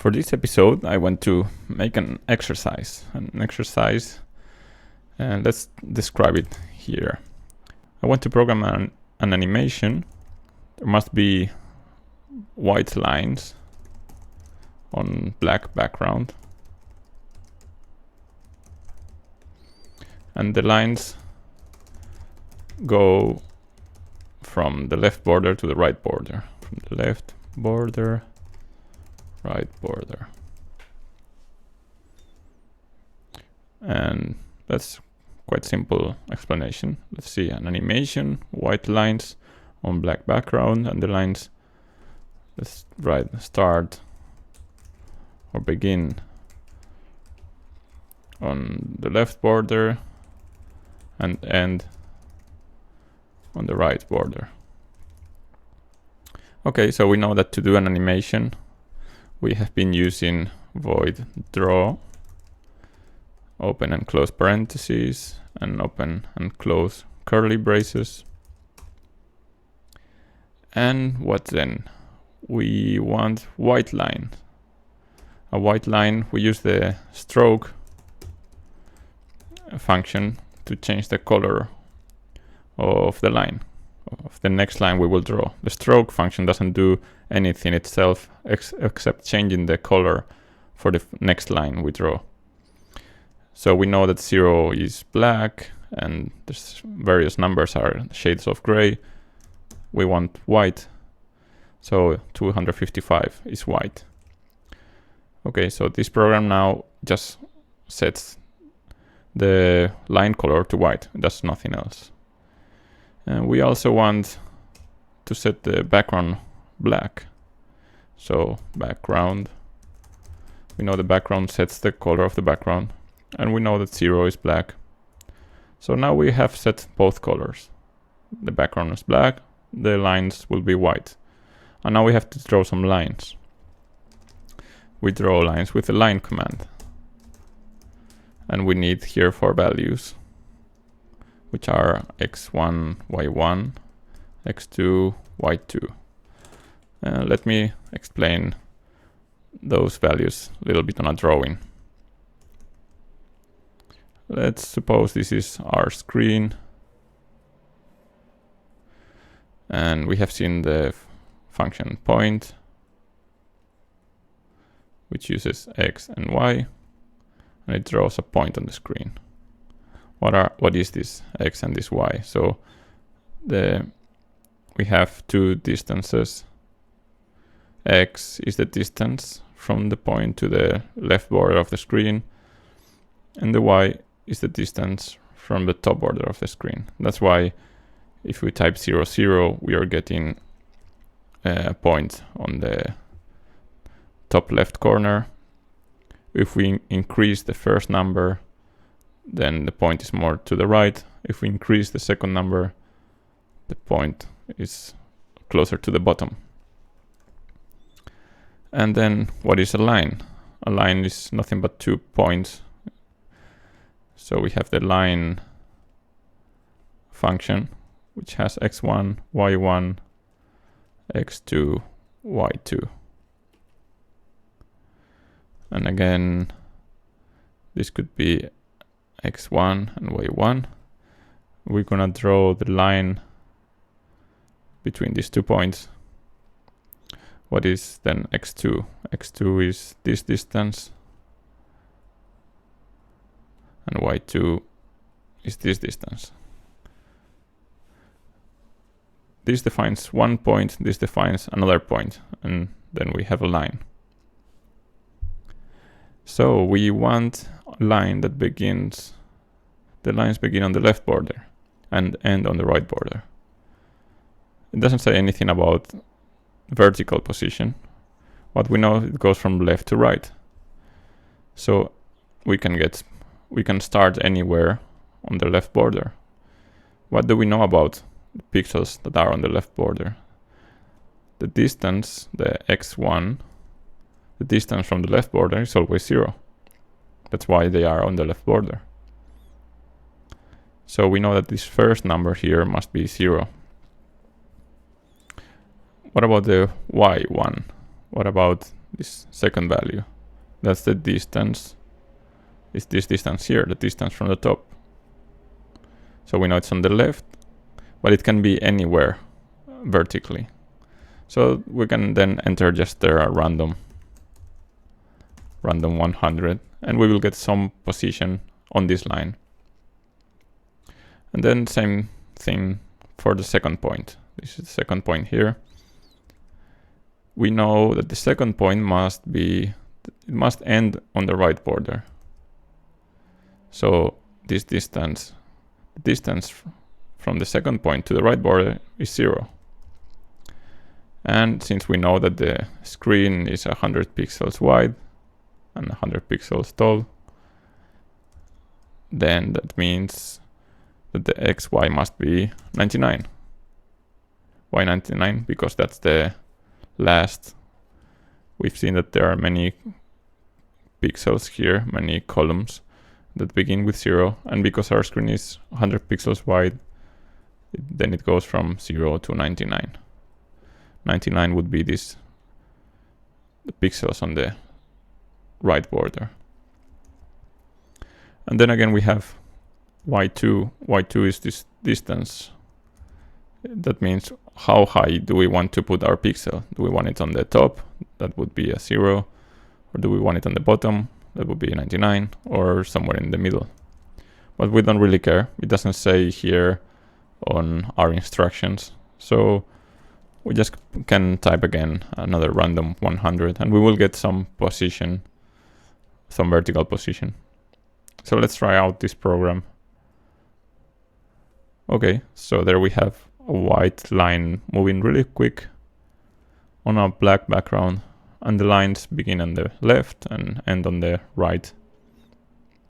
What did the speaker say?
For this episode, I want to make an exercise. And let's describe it here. I want to program an animation. There must be white lines on black background. And the lines go from the left border to the right border. From the left border, right border. And that's quite simple explanation. Let's see an animation, white lines on black background, and the lines, let's write start or begin on the left border and end on the right border. Okay, so we know that to do an animation, we have been using void draw, open and close parentheses, and open and close curly braces. And what then? We want white line. A white line, we use the stroke function to change the color of the line, of the next line we will draw. The stroke function doesn't do anything itself except changing the color for the next line we draw. So we know that 0 is black and there's various numbers are shades of gray. We want white, so 255 is white. Okay, so this program now just sets the line color to white. It does nothing else. And we also want to set the background black. So background, we know the background sets the color of the background, and we know that 0 is black. So now we have set both colors. The background is black, the lines will be white. And now we have to draw some lines. We draw lines with the line command. And we need here 4 values, which are x1, y1, x2, y2. Let me explain those values a little bit on a drawing. Let's suppose this is our screen. And we have seen the function point, which uses x and y, and it draws a point on the screen. What is this x and this y? So we have two distances. X is the distance from the point to the left border of the screen, and the y is the distance from the top border of the screen. That's why if we type 0, 0, we are getting a point on the top left corner. If we increase the first number, then the point is more to the right. If we increase the second number, the point is closer to the bottom. And then what is a line? A line is nothing but 2 points. So we have the line function, which has x1, y1, x2, y2. And again, this could be x1 and y1. We're gonna draw the line between these 2 points. What is then x2? x2 is this distance, and y2 is this distance. This defines one point, this defines another point, and then we have a line. So we want a line that begins, the lines begin on the left border and end on the right border. It doesn't say anything about vertical position. What we know, it goes from left to right. So we can start anywhere on the left border. What do we know about the pixels that are on the left border? The distance, the x1, the distance from the left border is always 0. That's why they are on the left border. So we know that this first number here must be 0. What about the y1? What about this second value. That's the distance. It's this distance here, the distance from the top. So we know it's on the left, but it can be anywhere vertically. So we can then enter just there a random 100, and we will get some position on this line. And then same thing for the second point. This is the second point here. We know that the second point must end on the right border. So this distance from the second point to the right border is 0. And since we know that the screen is 100 pixels wide and 100 pixels tall, then that means that the XY must be 99. Why 99? Because that's the last. We've seen that there are many pixels here, many columns that begin with 0, and because our screen is 100 pixels wide, then it goes from 0 to 99. 99 would be the pixels on the right border. And then again we have y2. y2 is this distance. That means how high do we want to put our pixel? Do we want it on the top? That would be a 0. Or do we want it on the bottom? That would be 99, or somewhere in the middle. But we don't really care. It doesn't say here on our instructions. So we just can type again another random 100, and we will get some position, some vertical position. So let's try out this program. Okay, so there we have a white line moving really quick on a black background, and the lines begin on the left and end on the right.